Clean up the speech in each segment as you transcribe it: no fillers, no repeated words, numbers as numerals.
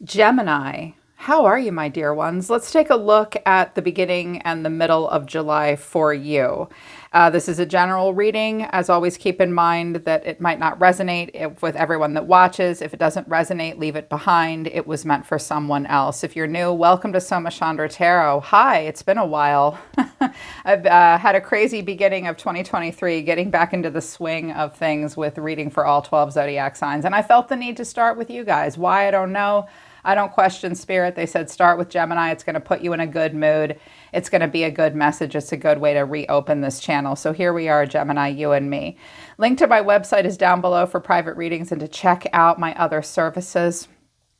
Gemini, how are you, my dear ones? Let's take a look at the beginning and the middle of July for you. This is a general reading. As always, keep in mind that it might not resonate with everyone that watches. If it doesn't resonate, leave it behind. It was meant for someone else. If you're new, welcome to Soma Chandra Tarot. Hi, it's been a while. I've had a crazy beginning of 2023, getting back into the swing of things with reading for all 12 zodiac signs. And I felt the need to start with you guys. Why, I don't know. I don't question spirit. They said start with Gemini. It's going to put you in a good mood. It's going to be a good message. It's a good way to reopen this channel. So here we are, Gemini, you and me. Link to my website is down below for private readings and to check out my other services.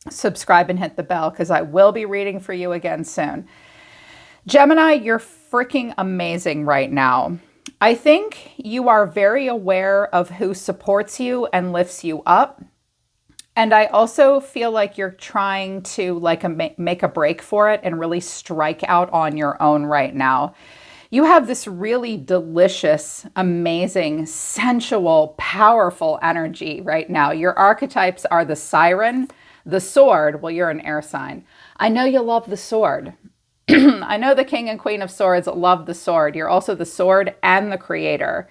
Subscribe and hit the bell because I will be reading for you again soon. Gemini, you're freaking amazing right now. I think you are very aware of who supports you and lifts you up. And I also feel like you're trying to make a break for it and really strike out on your own right now. You have this really delicious, amazing, sensual, powerful energy right now. Your archetypes are the siren, the sword. Well, you're an air sign. I know you love the sword. I know the king and queen of swords love the sword. You're also the sword and the creator.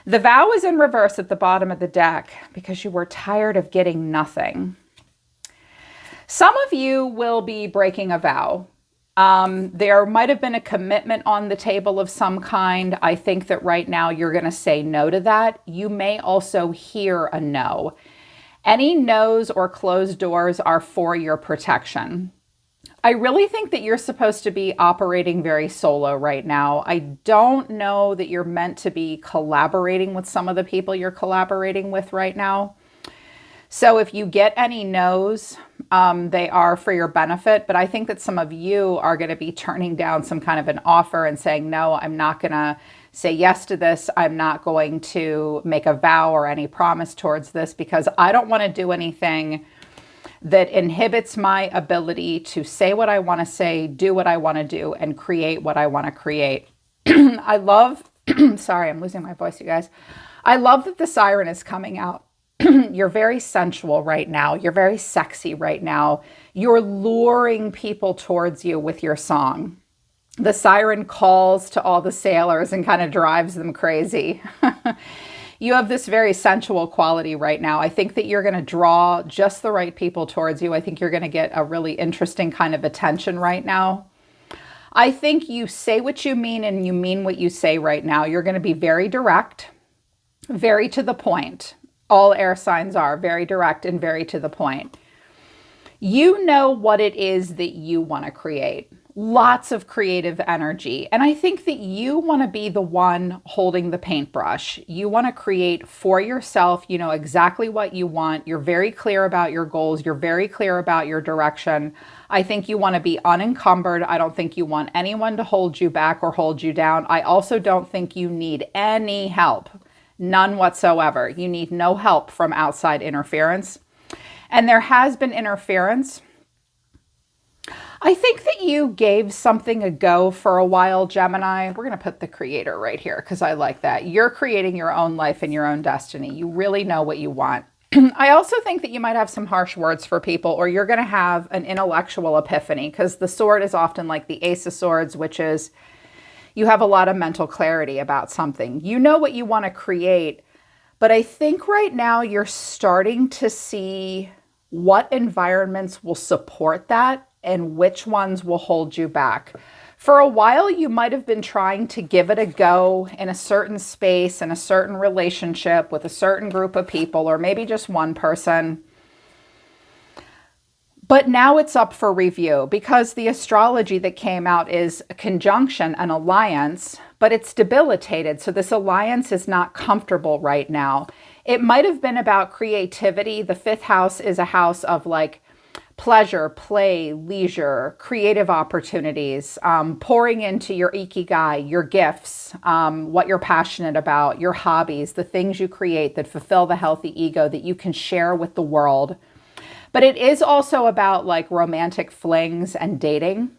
The vow is in reverse at the bottom of the deck because you were tired of getting nothing. Some of you will be breaking a vow. There might have been a commitment on the table of some kind. I think that right now you're going to say no to that. You may also hear a no. Any no's or closed doors are for your protection. I really think that you're supposed to be operating very solo right now. I don't know that you're meant to be collaborating with some of the people you're collaborating with right now. So if you get any no's, they are for your benefit. But I think that some of you are going to be turning down some kind of an offer and saying, no, I'm not going to say yes to this. I'm not going to make a vow or any promise towards this because I don't want to do anything that inhibits my ability to say what I want to say, do what I want to do, and create what I want to create. I love, sorry, I'm losing my voice, you guys. I love that the siren is coming out. You're very sensual right now. You're very sexy right now. You're luring people towards you with your song. The siren calls to all the sailors and kind of drives them crazy. You have this very sensual quality right now. I think that you're going to draw just the right people towards you. I think you're going to get a really interesting kind of attention right now. I think you say what you mean and you mean what you say right now. You're going to be very direct, very to the point. All air signs are very direct and very to the point. You know what it is that you want to create. Lots of creative energy. And I think that you want to be the one holding the paintbrush. You want to create for yourself. You know exactly what you want. You're very clear about your goals. You're very clear about your direction. I think you want to be unencumbered. I don't think you want anyone to hold you back or hold you down. I also don't think you need any help. None whatsoever. You need no help from outside interference. And there has been interference. I think that you gave something a go for a while, Gemini. We're going to put the creator right here because I like that. You're creating your own life and your own destiny. You really know what you want. I also think that you might have some harsh words for people, or you're going to have an intellectual epiphany because the sword is often like the Ace of Swords, which is you have a lot of mental clarity about something. You know what you want to create, but I think right now you're starting to see what environments will support that and which ones will hold you back. For a while, you might have been trying to give it a go in a certain space, in a certain relationship with a certain group of people, or maybe just one person. But now it's up for review because the astrology that came out is a conjunction, an alliance, but it's debilitated. So this alliance is not comfortable right now. It might have been about creativity. The fifth house is a house of like pleasure, play, leisure, creative opportunities, pouring into your ikigai, your gifts, what you're passionate about, your hobbies, the things you create that fulfill the healthy ego that you can share with the world. But it is also about like romantic flings and dating.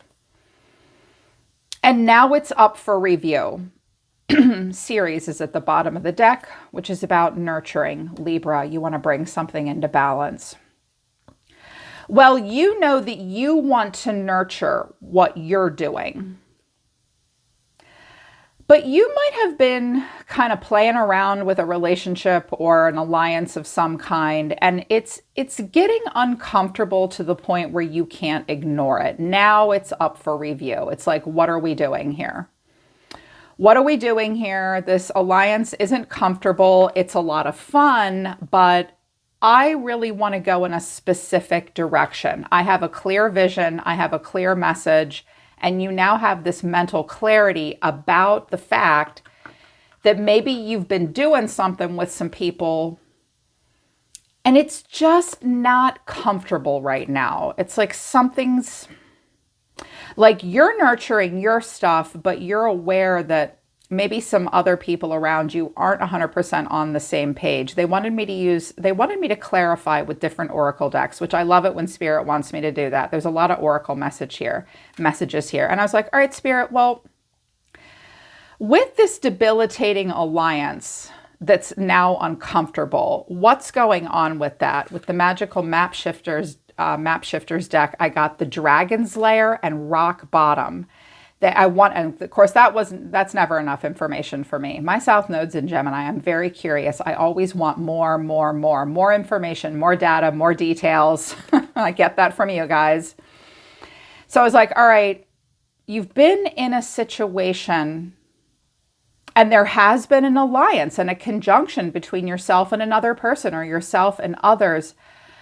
And now it's up for review. Series is at the bottom of the deck, which is about nurturing. Libra, you want to bring something into balance. Well, you know that you want to nurture what you're doing. But you might have been kind of playing around with a relationship or an alliance of some kind, and it's getting uncomfortable to the point where you can't ignore it. Now it's up for review. It's like, what are we doing here? What are we doing here? This alliance isn't comfortable. It's a lot of fun, but I really want to go in a specific direction. I have a clear vision. I have a clear message. And you now have this mental clarity about the fact that maybe you've been doing something with some people and it's just not comfortable right now. It's like something's like you're nurturing your stuff, but you're aware that maybe some other people around you aren't 100% on the same page. They wanted me to clarify with different oracle decks, which I love it when Spirit wants me to do that. There's a lot of oracle messages here. And I was like, all right, Spirit, well, with this debilitating alliance that's now uncomfortable, what's going on with that? With the magical map shifters deck, I got the Dragon's Lair and Rock Bottom. That I want, and of course that's never enough information for me. My South Node's in Gemini. I'm very curious. I always want more information, more data, more details. I get that from you guys. So I was like, all right, you've been in a situation and there has been an alliance and a conjunction between yourself and another person or yourself and others.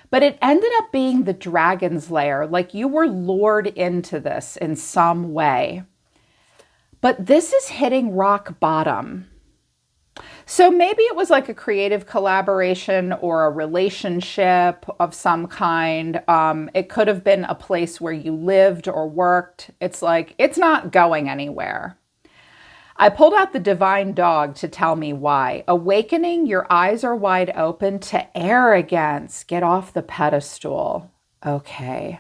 But it ended up being the Dragon's Lair, like you were lured into this in some way. But this is hitting rock bottom. So maybe it was like a creative collaboration or a relationship of some kind. It could have been a place where you lived or worked. It's like, it's not going anywhere. I pulled out the divine dog to tell me why. Awakening, your eyes are wide open to arrogance. Get off the pedestal. Okay.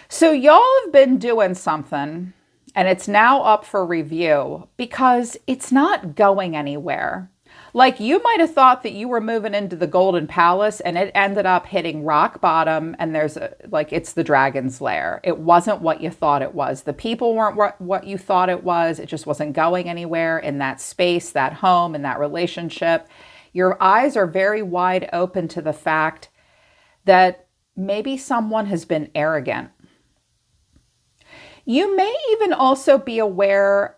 So y'all have been doing something and it's now up for review because it's not going anywhere. Like you might have thought that you were moving into the Golden Palace and it ended up hitting rock bottom and it's the Dragon's Lair. It wasn't what you thought it was. The people weren't what you thought it was. It just wasn't going anywhere in that space, that home, and that relationship. Your eyes are very wide open to the fact that maybe someone has been arrogant. You may even also be aware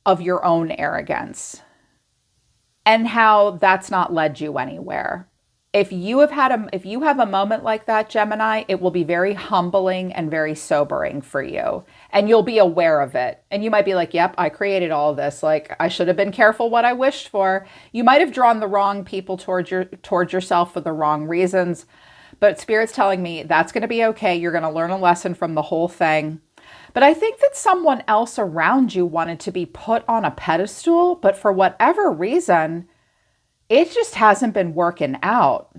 of your own arrogance and how that's not led you anywhere. If you have a moment like that, Gemini, it will be very humbling and very sobering for you. And you'll be aware of it. And you might be like, yep, I created all of this. Like, I should have been careful what I wished for. You might have drawn the wrong people towards yourself for the wrong reasons. But Spirit's telling me that's going to be okay. You're going to learn a lesson from the whole thing. But I think that someone else around you wanted to be put on a pedestal, but for whatever reason, it just hasn't been working out.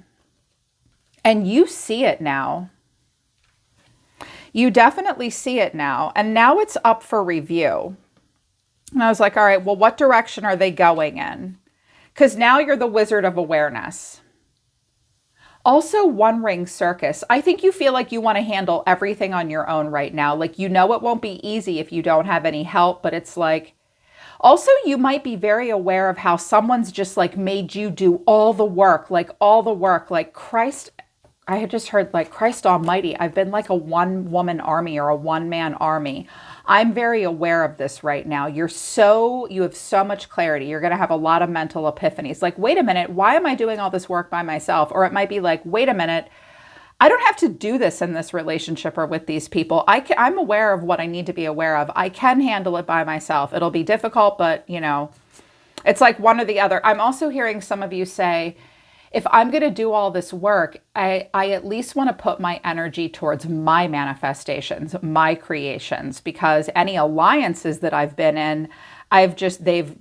And you see it now. You definitely see it now. And now it's up for review. And I was like, all right, well, what direction are they going in? Because now you're the Wizard of Awareness. Also, One Ring Circus. I think you feel like you want to handle everything on your own right now. Like, you know, it won't be easy if you don't have any help, but it's like, also, you might be very aware of how someone's just like made you do all the work, like Christ. I had just heard like Christ Almighty. I've been like a one-woman army or a one-man army. I'm very aware of this right now. You have so much clarity. You're going to have a lot of mental epiphanies. Like, wait a minute, why am I doing all this work by myself? Or it might be like, wait a minute, I don't have to do this in this relationship or with these people. I'm aware of what I need to be aware of. I can handle it by myself. It'll be difficult, but you know, it's like one or the other. I'm also hearing some of you say, if I'm going to do all this work, I at least want to put my energy towards my manifestations, my creations, because any alliances that I've been in, they've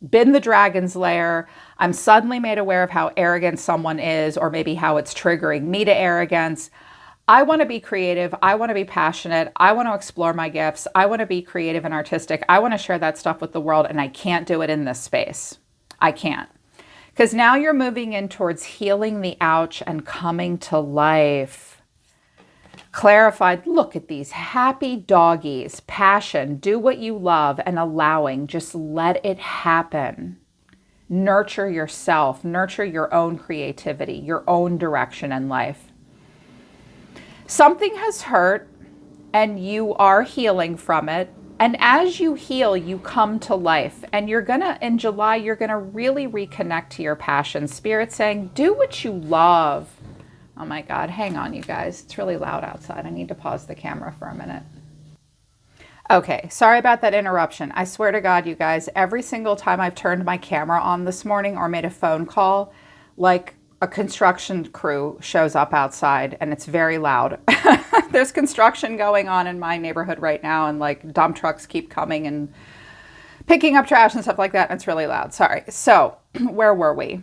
been the Dragon's Lair. I'm suddenly made aware of how arrogant someone is, or maybe how it's triggering me to arrogance. I want to be creative. I want to be passionate. I want to explore my gifts. I want to be creative and artistic. I want to share that stuff with the world, and I can't do it in this space. I can't. Because now you're moving in towards healing the ouch and coming to life. Clarified, look at these happy doggies, passion, do what you love, and allowing, just let it happen. Nurture yourself, nurture your own creativity, your own direction in life. Something has hurt and you are healing from it. And as you heal, you come to life. And in July, you're gonna really reconnect to your passion. Spirit saying, do what you love. Oh my God, hang on, you guys. It's really loud outside. I need to pause the camera for a minute. Okay, sorry about that interruption. I swear to God, you guys, every single time I've turned my camera on this morning or made a phone call, like a construction crew shows up outside and it's very loud. There's construction going on in my neighborhood right now, and like dump trucks keep coming and picking up trash and stuff like that. And it's really loud. Sorry. So where were we?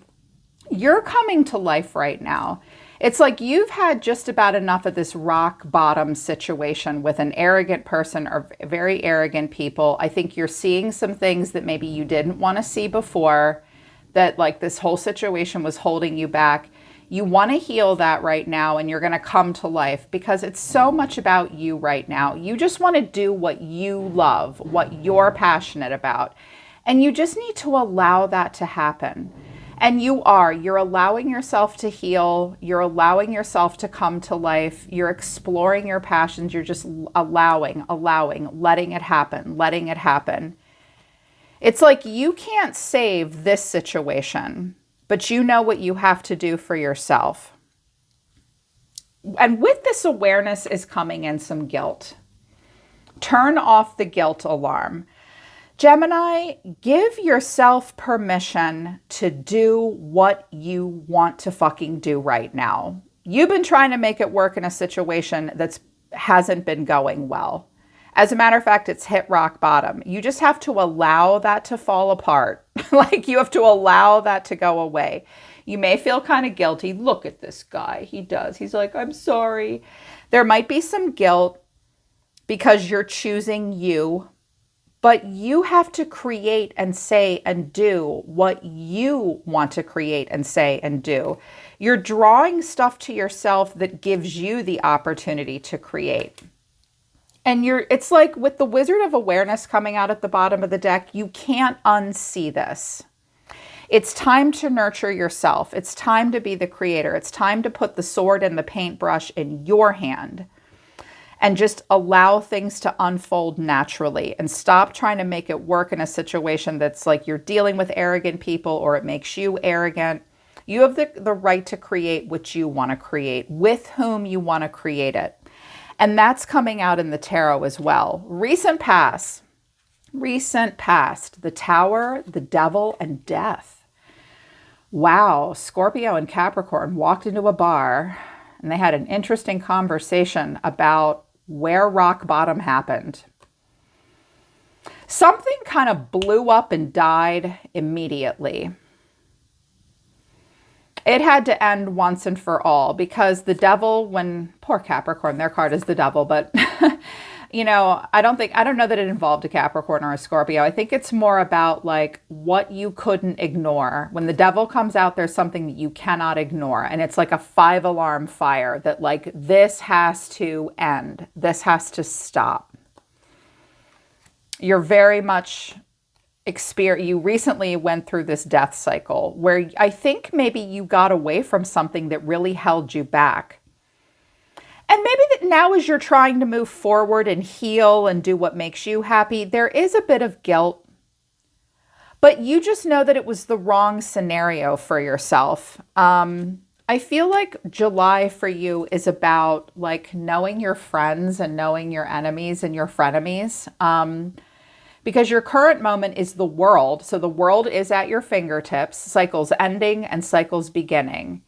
You're coming to life right now. It's like you've had just about enough of this rock bottom situation with an arrogant person or very arrogant people. I think you're seeing some things that maybe you didn't want to see before, that like this whole situation was holding you back. You want to heal that right now, and you're going to come to life because it's so much about you right now. You just want to do what you love, what you're passionate about. And you just need to allow that to happen. And you're allowing yourself to heal. You're allowing yourself to come to life. You're exploring your passions. You're just allowing, letting it happen. It's like you can't save this situation, but you know what you have to do for yourself. And with this awareness is coming in some guilt. Turn off the guilt alarm. Gemini, give yourself permission to do what you want to fucking do right now. You've been trying to make it work in a situation that hasn't been going well. As a matter of fact, it's hit rock bottom. You just have to allow that to fall apart. Like you have to allow that to go away. You may feel kind of guilty. Look at this guy. He does. He's like, I'm sorry. There might be some guilt because you're choosing you, but you have to create and say and do what you want to create and say and do. You're drawing stuff to yourself that gives you the opportunity to create. And it's like with the Wizard of Awareness coming out at the bottom of the deck, you can't unsee this. It's time to nurture yourself. It's time to be the creator. It's time to put the sword and the paintbrush in your hand and just allow things to unfold naturally and stop trying to make it work in a situation that's like you're dealing with arrogant people or it makes you arrogant. You have the right to create what you want to create, with whom you want to create it. And that's coming out in the tarot as well. Recent past, the Tower, the Devil, and Death. Wow, Scorpio and Capricorn walked into a bar and they had an interesting conversation about where rock bottom happened. Something kind of blew up and died immediately. It had to end once and for all because the devil, poor Capricorn, their card is the devil, but you know, I don't know that it involved a Capricorn or a Scorpio. I think it's more about like what you couldn't ignore. When the devil comes out, there's something that you cannot ignore. And it's like a 5-alarm fire that like, this has to end. This has to stop. You're very much you recently went through this death cycle where I think maybe you got away from something that really held you back. And maybe that now as you're trying to move forward and heal and do what makes you happy, there is a bit of guilt, but you just know that it was the wrong scenario for yourself. I feel like July for you is about like knowing your friends and knowing your enemies and your frenemies. Because your current moment is the world. So the world is at your fingertips, cycles ending and cycles beginning.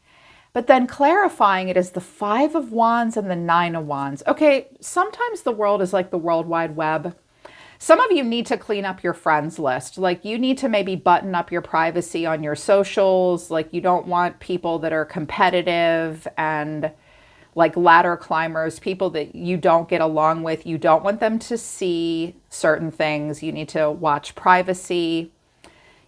But then clarifying it is the 5 of Wands and the 9 of Wands. Okay, sometimes the world is like the World Wide Web. Some of you need to clean up your friends list. Like you need to maybe button up your privacy on your socials. Like you don't want people that are competitive and like ladder climbers, people that you don't get along with. You don't want them to see certain things. You need to watch privacy.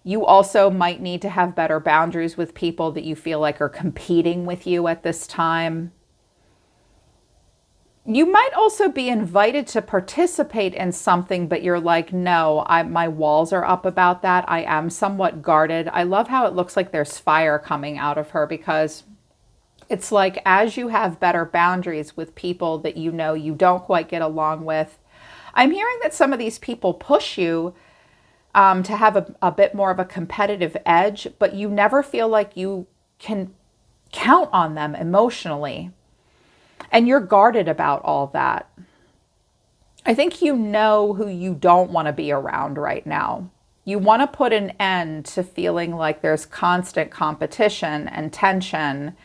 You also might need to have better boundaries with people that you feel like are competing with you at this time. You might also be invited to participate in something, but you're like, no, my walls are up about that. I am somewhat guarded. I love how it looks like there's fire coming out of her, because it's like as you have better boundaries with people that you know you don't quite get along with, I'm hearing that some of these people push you to have a bit more of a competitive edge, but you never feel like you can count on them emotionally. And you're guarded about all that. I think you know who you don't want to be around right now. You want to put an end to feeling like there's constant competition and tension.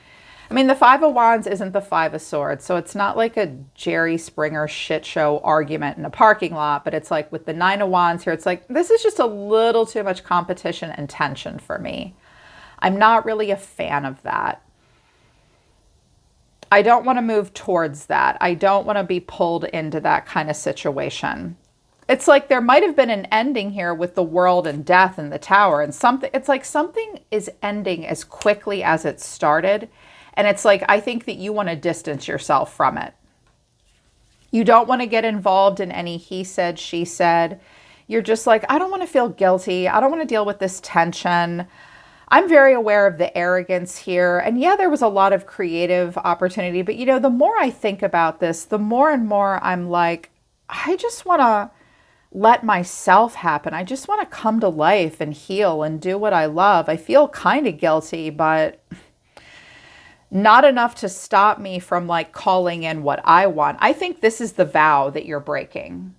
I mean, the Five of Wands isn't the Five of Swords, so it's not like a Jerry Springer shit show argument in a parking lot, but it's like with the Nine of Wands here, it's like, this is just a little too much competition and tension for me. I'm not really a fan of that. I don't want to move towards that. I don't want to be pulled into that kind of situation. It's like there might have been an ending here with the World and Death and the Tower and something. It's like something is ending as quickly as it started. And it's like, I think that you want to distance yourself from it. You don't want to get involved in any he said, she said. You're just like, I don't want to feel guilty. I don't want to deal with this tension. I'm very aware of the arrogance here. And yeah, there was a lot of creative opportunity, but you know, the more I think about this, the more and more I'm like, I just want to let myself happen. I just want to come to life and heal and do what I love. I feel kind of guilty, but not enough to stop me from like calling in what I want. I think this is the vow that you're breaking.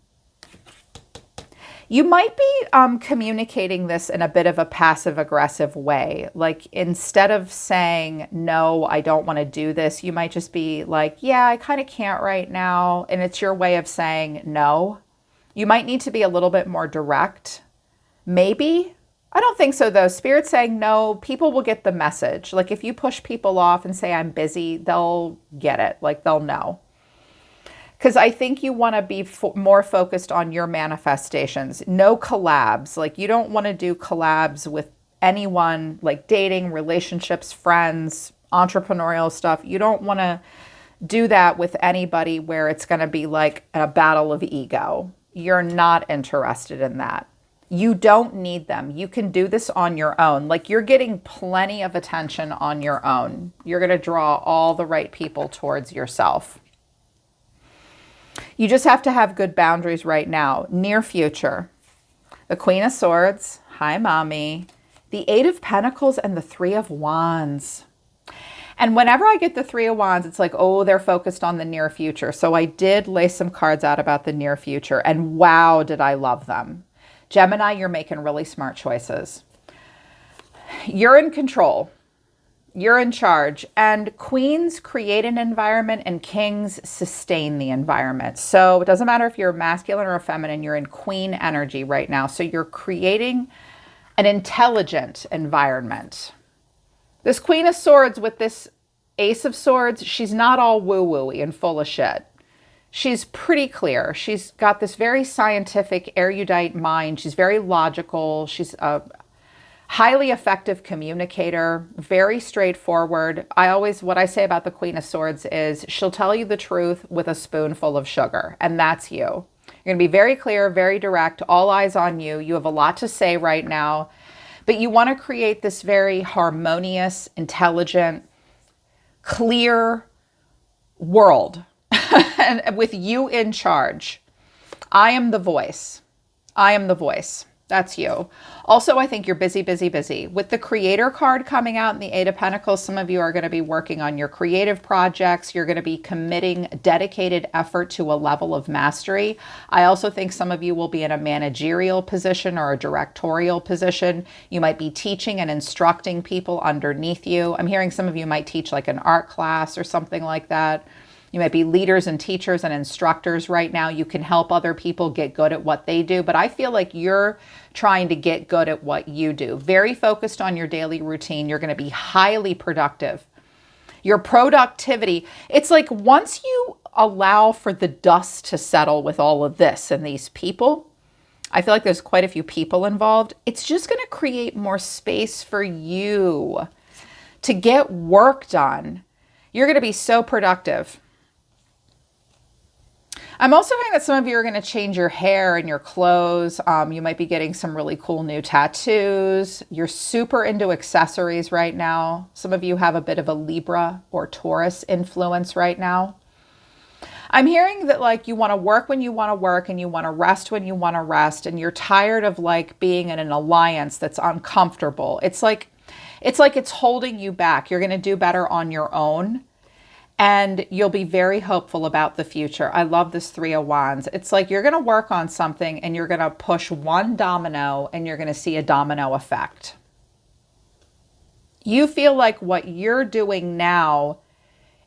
You might be communicating this in a bit of a passive-aggressive way. Like instead of saying, no, I don't want to do this, you might just be like, yeah, I kind of can't right now. And it's your way of saying no. You might need to be a little bit more direct. Maybe. I don't think so, though. Spirit's saying no, people will get the message. Like if you push people off and say, I'm busy, they'll get it. Like they'll know. Because I think you want to be more focused on your manifestations. No collabs. Like you don't want to do collabs with anyone, like dating, relationships, friends, entrepreneurial stuff. You don't want to do that with anybody where it's going to be like a battle of ego. You're not interested in that. You don't need them. You can do this on your own. Like you're getting plenty of attention on your own. You're going to draw all the right people towards yourself. You just have to have good boundaries right now. Near future. The Queen of Swords. Hi, Mommy. The Eight of Pentacles and the Three of Wands. And whenever I get the Three of Wands, it's like, oh, they're focused on the near future. So I did lay some cards out about the near future. And wow, did I love them. Gemini, you're making really smart choices. You're in control. You're in charge. And queens create an environment and kings sustain the environment. So it doesn't matter if you're masculine or feminine, you're in queen energy right now. So you're creating an intelligent environment. This Queen of Swords with this Ace of Swords, she's not all woo-woo-y and full of shit. She's pretty clear. She's got this very scientific, erudite mind. She's very logical. She's a highly effective communicator, very straightforward. What I say about the Queen of Swords is she'll tell you the truth with a spoonful of sugar, and that's you. You're going to be very clear, very direct, all eyes on you. You have a lot to say right now, but you want to create this very harmonious, intelligent, clear world and with you in charge. I am the voice. I am the voice. That's you. Also, I think you're busy, busy, busy. With the Creator card coming out in the Eight of Pentacles, some of you are going to be working on your creative projects. You're going to be committing dedicated effort to a level of mastery. I also think some of you will be in a managerial position or a directorial position. You might be teaching and instructing people underneath you. I'm hearing some of you might teach like an art class or something like that. You might be leaders and teachers and instructors right now. You can help other people get good at what they do, but I feel like you're trying to get good at what you do. Very focused on your daily routine. You're going to be highly productive. Your productivity, it's like once you allow for the dust to settle with all of this and these people, I feel like there's quite a few people involved. It's just going to create more space for you to get work done. You're going to be so productive. I'm also hearing that some of you are going to change your hair and your clothes. You might be getting some really cool new tattoos. You're super into accessories right now. Some of you have a bit of a Libra or Taurus influence right now. I'm hearing that like you want to work when you want to work and you want to rest when you want to rest, and you're tired of like being in an alliance that's uncomfortable. It's like it's holding you back. You're going to do better on your own, and you'll be very hopeful about the future. I love this Three of Wands. It's like you're going to work on something and you're going to push one domino and you're going to see a domino effect. You feel like what you're doing now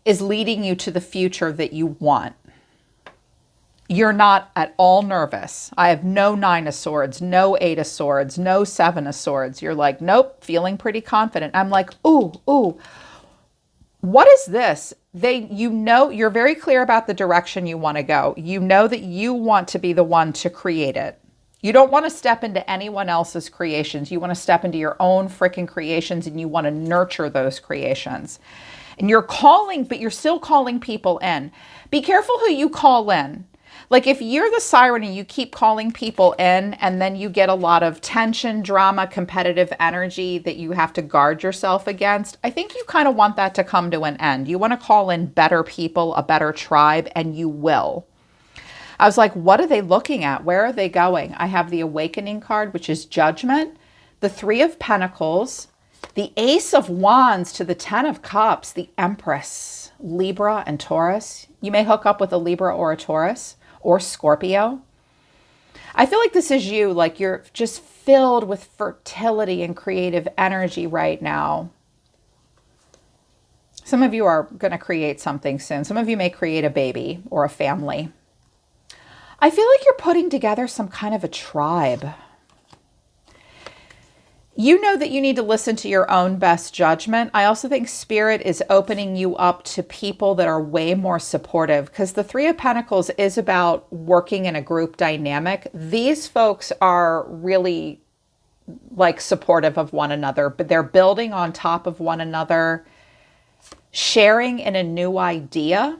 is leading you to the future that you want. You're not at all nervous. I have no Nine of Swords, no Eight of Swords, no Seven of Swords. You're like, nope, feeling pretty confident. I'm like, ooh, what is this? You know, you're very clear about the direction you want to go. You know that you want to be the one to create it. You don't want to step into anyone else's creations. You want to step into your own freaking creations, and you want to nurture those creations. And you're calling, but you're still calling people in. Be careful who you call in. Like if you're the siren and you keep calling people in, and then you get a lot of tension, drama, competitive energy that you have to guard yourself against, I think you kind of want that to come to an end. You want to call in better people, a better tribe, and you will. I was like, what are they looking at? Where are they going? I have the Awakening card, which is Judgment, the Three of Pentacles, the Ace of Wands to the Ten of Cups, the Empress, Libra and Taurus. You may hook up with a Libra or a Taurus or Scorpio. I feel like this is you, like you're just filled with fertility and creative energy right now. Some of you are going to create something soon. Some of you may create a baby or a family. I feel like you're putting together some kind of a tribe. You know that you need to listen to your own best judgment. I also think Spirit is opening you up to people that are way more supportive, because the Three of Pentacles is about working in a group dynamic. These folks are really like supportive of one another, but they're building on top of one another, sharing in a new idea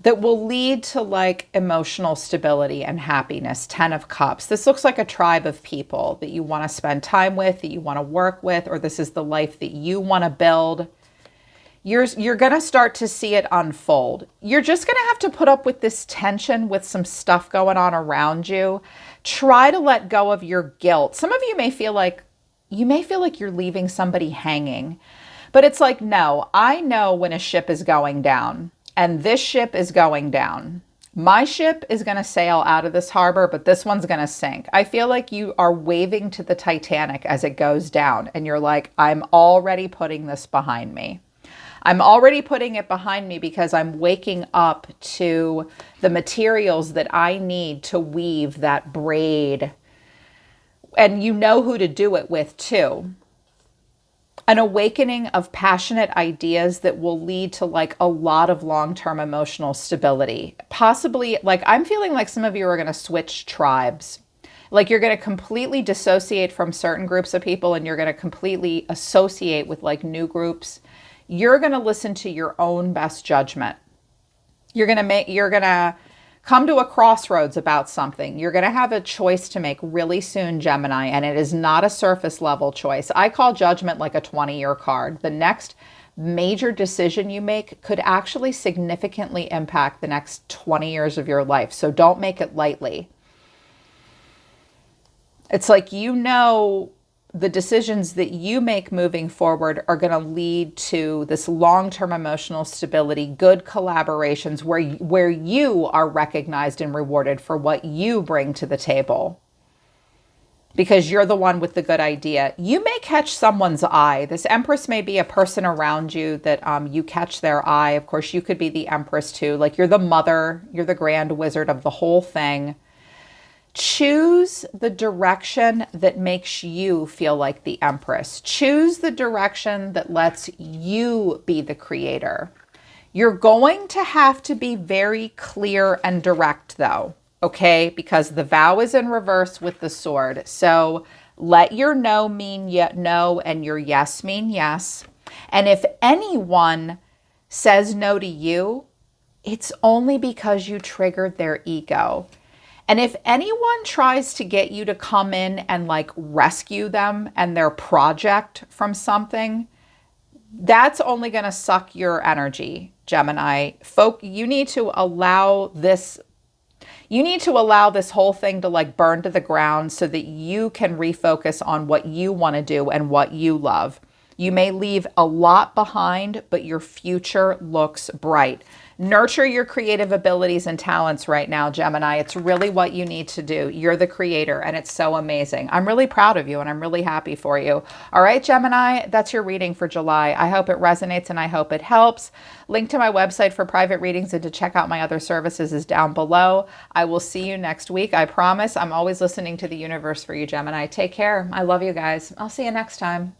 that will lead to like emotional stability and happiness. Ten of Cups. This looks like a tribe of people that you want to spend time with, that you want to work with, or this is the life that you want to build. You're going to start to see it unfold. You're just going to have to put up with this tension with some stuff going on around you. Try to let go of your guilt. Some of you may feel like you're leaving somebody hanging, but it's like, no, I know when a ship is going down. And this ship is going down. My ship is going to sail out of this harbor, but this one's going to sink. I feel like you are waving to the Titanic as it goes down. And you're like, I'm already putting this behind me. I'm already putting it behind me because I'm waking up to the materials that I need to weave that braid. And you know who to do it with too. An awakening of passionate ideas that will lead to like a lot of long-term emotional stability. Possibly, like I'm feeling like some of you are going to switch tribes. Like you're going to completely dissociate from certain groups of people and you're going to completely associate with like new groups. You're going to listen to your own best judgment. You're going to come to a crossroads about something. You're going to have a choice to make really soon, Gemini, and it is not a surface level choice. I call Judgment like a 20-year card. The next major decision you make could actually significantly impact the next 20 years of your life. So don't make it lightly. It's like, you know, the decisions that you make moving forward are going to lead to this long-term emotional stability, good collaborations where you are recognized and rewarded for what you bring to the table. Because you're the one with the good idea. You may catch someone's eye. This Empress may be a person around you that you catch their eye. Of course, you could be the Empress too. Like you're the mother, you're the grand wizard of the whole thing. Choose the direction that makes you feel like the Empress. Choose the direction that lets you be the creator. You're going to have to be very clear and direct though, okay? Because the vow is in reverse with the sword. So let your no mean no and your yes mean yes. And if anyone says no to you, it's only because you triggered their ego. And if anyone tries to get you to come in and like rescue them and their project from something, that's only going to suck your energy, Gemini. You need to allow this whole thing to like burn to the ground so that you can refocus on what you want to do and what you love. You may leave a lot behind, but your future looks bright. Nurture your creative abilities and talents right now, Gemini. It's really what you need to do. You're the creator, and it's so amazing. I'm really proud of you, and I'm really happy for you. All right, Gemini, that's your reading for July. I hope it resonates, and I hope it helps. Link to my website for private readings and to check out my other services is down below. I will see you next week. I promise. I'm always listening to the universe for you, Gemini. Take care. I love you guys. I'll see you next time.